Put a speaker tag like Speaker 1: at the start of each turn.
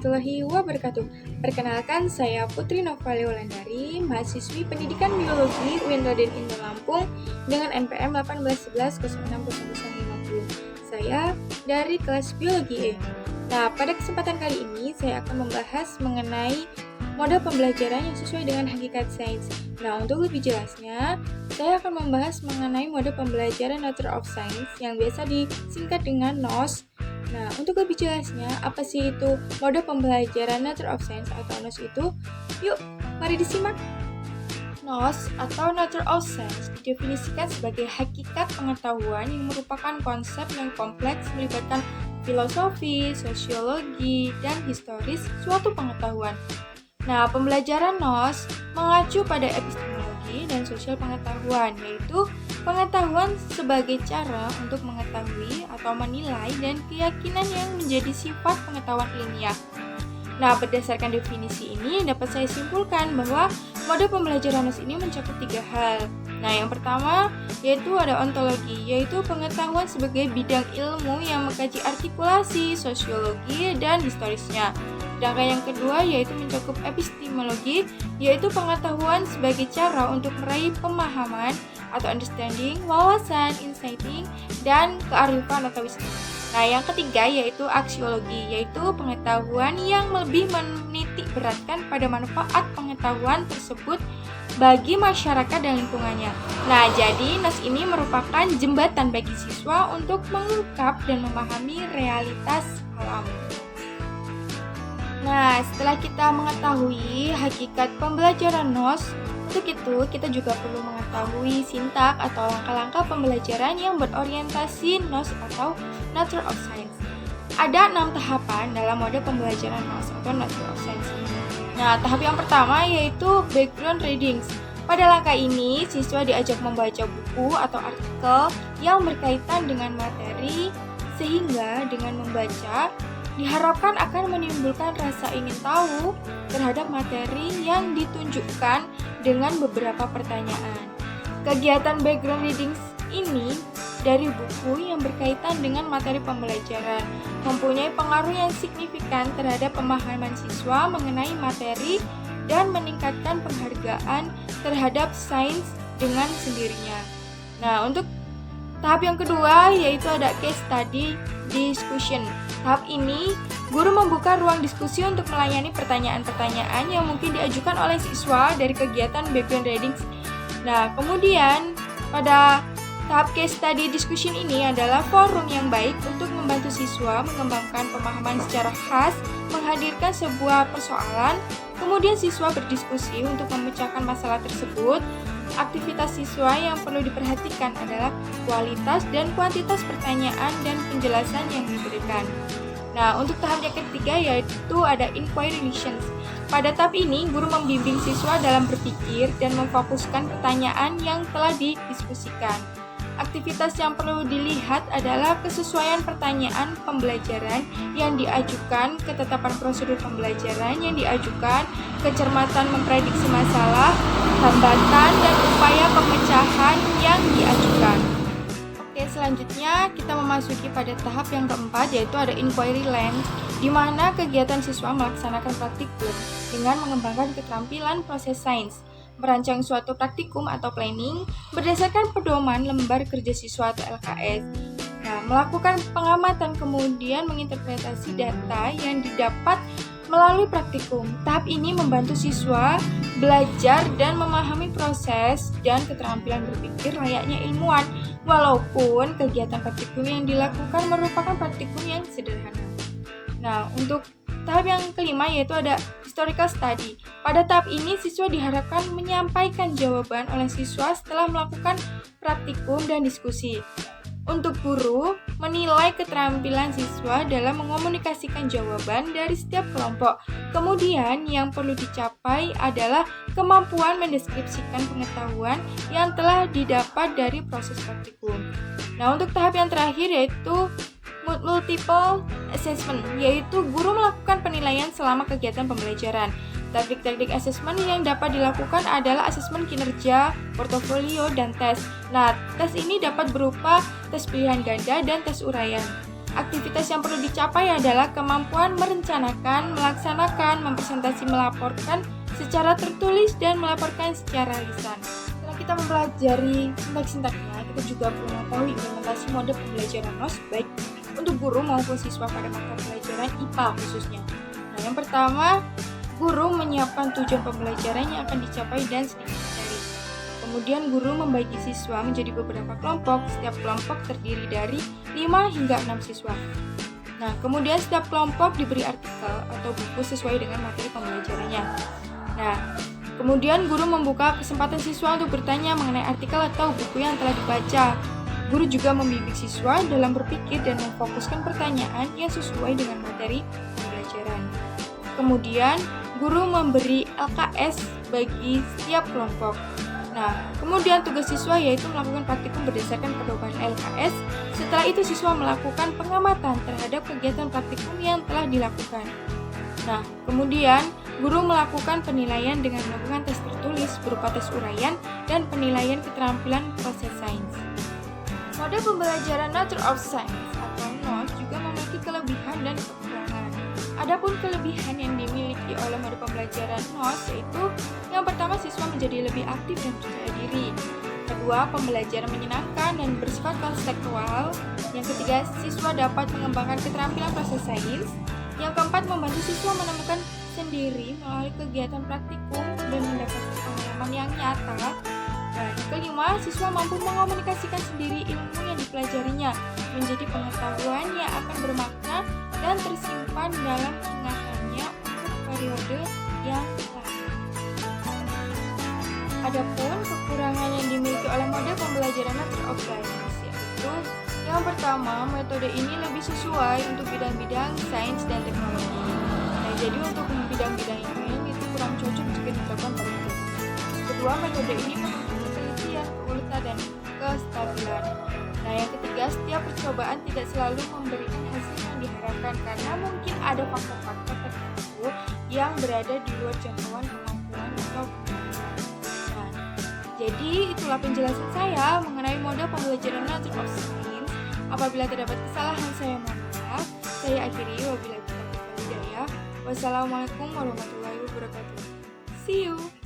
Speaker 1: warahmatullahi wabarakatuh. Perkenalkan, saya Putri Nova Leolandari, mahasiswi Pendidikan Biologi UIN Raden Indah Lampung dengan NPM 1811060150. Saya dari kelas Biologi E. Nah, pada kesempatan kali ini saya akan membahas mengenai model pembelajaran yang sesuai dengan hakikat sains. Nah, untuk lebih jelasnya, saya akan membahas mengenai model pembelajaran Nature of Science yang biasa disingkat dengan NOS. Nah, untuk lebih jelasnya, apa sih itu model pembelajaran Nature of Science atau NOS itu? Yuk, mari disimak. NOS atau Nature of Science didefinisikan sebagai hakikat pengetahuan yang merupakan konsep yang kompleks melibatkan filosofi, sosiologi, dan historis suatu pengetahuan. Nah, pembelajaran NOS mengacu pada epistemologi dan sosial pengetahuan, yaitu pengetahuan sebagai cara untuk mengetahui atau menilai dan keyakinan yang menjadi sifat pengetahuan ilmiah. Nah, berdasarkan definisi ini dapat saya simpulkan bahwa model pembelajaran NOS ini mencakup 3 hal. Nah, yang pertama yaitu ada ontologi, yaitu pengetahuan sebagai bidang ilmu yang mengkaji artikulasi, sosiologi, dan historisnya. Sedangkan yang kedua yaitu mencakup epistemologi, yaitu pengetahuan sebagai cara untuk meraih pemahaman atau understanding, wawasan, insighting, dan kearifan atau wisdom. Nah, yang ketiga yaitu aksiologi, yaitu pengetahuan yang lebih menitik beratkan pada manfaat pengetahuan tersebut bagi masyarakat dan lingkungannya. Nah, jadi NOS ini merupakan jembatan bagi siswa untuk mengungkap dan memahami realitas alam. Nah, setelah kita mengetahui hakikat pembelajaran NOS, untuk itu kita juga perlu mengetahui sintak atau langkah-langkah pembelajaran yang berorientasi NOS atau Nature of Science. Ada 6 tahapan dalam mode pembelajaran NOS atau Nature of Science ini. Nah, tahap yang pertama yaitu background readings. Pada langkah ini, siswa diajak membaca buku atau artikel yang berkaitan dengan materi, sehingga dengan membaca diharapkan akan menimbulkan rasa ingin tahu terhadap materi yang ditunjukkan dengan beberapa pertanyaan. Kegiatan background readings ini dari buku yang berkaitan dengan materi pembelajaran mempunyai pengaruh yang signifikan terhadap pemahaman siswa mengenai materi dan meningkatkan penghargaan terhadap sains dengan sendirinya. Nah, untuk tahap yang kedua yaitu ada case study discussion. Tahap ini, guru membuka ruang diskusi untuk melayani pertanyaan-pertanyaan yang mungkin diajukan oleh siswa dari kegiatan background readings. Nah, kemudian pada tahap case study discussion ini adalah forum yang baik untuk membantu siswa mengembangkan pemahaman secara khas, menghadirkan sebuah persoalan, kemudian siswa berdiskusi untuk memecahkan masalah tersebut. Aktivitas siswa yang perlu diperhatikan adalah kualitas dan kuantitas pertanyaan dan penjelasan yang diberikan. Nah, untuk tahap yang ketiga yaitu ada inquiry missions. Pada tahap ini, guru membimbing siswa dalam berpikir dan memfokuskan pertanyaan yang telah didiskusikan. Aktivitas yang perlu dilihat adalah kesesuaian pertanyaan pembelajaran yang diajukan, ketetapan prosedur pembelajaran yang diajukan, kecermatan memprediksi masalah, hambatan, dan upaya pemecahan yang diajukan. Oke, selanjutnya kita memasuki pada tahap yang keempat yaitu ada inquiry land, di mana kegiatan siswa melaksanakan praktikum dengan mengembangkan keterampilan proses sains. Merancang suatu praktikum atau planning berdasarkan pedoman lembar kerja siswa atau LKS. Nah, melakukan pengamatan kemudian menginterpretasi data yang didapat melalui praktikum. Tahap ini membantu siswa belajar dan memahami proses dan keterampilan berpikir layaknya ilmuwan, walaupun kegiatan praktikum yang dilakukan merupakan praktikum yang sederhana. Nah, untuk tahap yang kelima yaitu ada historical study. Pada tahap ini, siswa diharapkan menyampaikan jawaban oleh siswa setelah melakukan praktikum dan diskusi. Untuk guru, menilai keterampilan siswa dalam mengomunikasikan jawaban dari setiap kelompok. Kemudian, yang perlu dicapai adalah kemampuan mendeskripsikan pengetahuan yang telah didapat dari proses praktikum. Nah, untuk tahap yang terakhir yaitu multiple assessment, yaitu guru melakukan penilaian selama kegiatan pembelajaran. Teknik-teknik asesmen yang dapat dilakukan adalah asesmen kinerja, portofolio, dan tes. Nah, tes ini dapat berupa tes pilihan ganda dan tes uraian. Aktivitas yang perlu dicapai adalah kemampuan merencanakan, melaksanakan, mempresentasi, melaporkan secara tertulis, dan melaporkan secara lisan. Setelah kita mempelajari sintak-sintaknya, kita juga perlu mengetahui implementasi mode pembelajaran NOS baik untuk guru maupun siswa pada mata pelajaran IPA khususnya. Nah, yang pertama, guru menyiapkan tujuan pembelajaran yang akan dicapai dan sedikit dicari. Kemudian guru membagi siswa menjadi beberapa kelompok, setiap kelompok terdiri dari 5 hingga 6 siswa. Nah, kemudian setiap kelompok diberi artikel atau buku sesuai dengan materi pembelajarannya. Nah, kemudian guru membuka kesempatan siswa untuk bertanya mengenai artikel atau buku yang telah dibaca. Guru juga membimbing siswa dalam berpikir dan memfokuskan pertanyaan yang sesuai dengan materi pembelajaran. Kemudian, guru memberi LKS bagi setiap kelompok. Nah, kemudian tugas siswa yaitu melakukan praktikum berdasarkan pedoman LKS. Setelah itu siswa melakukan pengamatan terhadap kegiatan praktikum yang telah dilakukan. Nah, kemudian guru melakukan penilaian dengan melakukan tes tertulis berupa tes uraian dan penilaian keterampilan proses sains. Mode pembelajaran Nature of Science atau NOS juga memiliki kelebihan dan kekurangan. Adapun kelebihan yang dimiliki oleh mode pembelajaran NOS yaitu yang pertama, siswa menjadi lebih aktif dan percaya diri. Kedua, pembelajaran menyenangkan dan bersifat konseptual. Yang ketiga, siswa dapat mengembangkan keterampilan proses sains. Yang keempat, membantu siswa menemukan sendiri melalui kegiatan praktikum dan mendapatkan pengalaman yang nyata. Dan kelima, siswa mampu mengomunikasikan sendiri ilmu yang dipelajarinya menjadi pengetahuan yang akan bermakna dan tersimpan dalam ingatannya untuk periode yang lama. Adapun kekurangan yang dimiliki oleh mode pembelajaran Nature of Science yaitu yang pertama, metode ini lebih sesuai untuk bidang-bidang sains dan teknologi. Nah, jadi untuk bidang-bidang yang lain itu kurang cocok jika diterapkan pada metode. Kedua, metode ini memiliki penelitian, keuletan, dan kestabilan. Nah, yang ketiga, setiap percobaan tidak selalu memberikan hasil yang diharapkan karena mungkin ada faktor-faktor tertentu yang berada di luar jangkauan kemampuan atau kemampuan. Nah, jadi itulah penjelasan saya mengenai mode pembelajaran Nature of Science. Apabila terdapat kesalahan, saya mohon maaf. Saya akhiri, wabillahi taufiq wal hidayah. Wassalamualaikum warahmatullahi wabarakatuh. See you.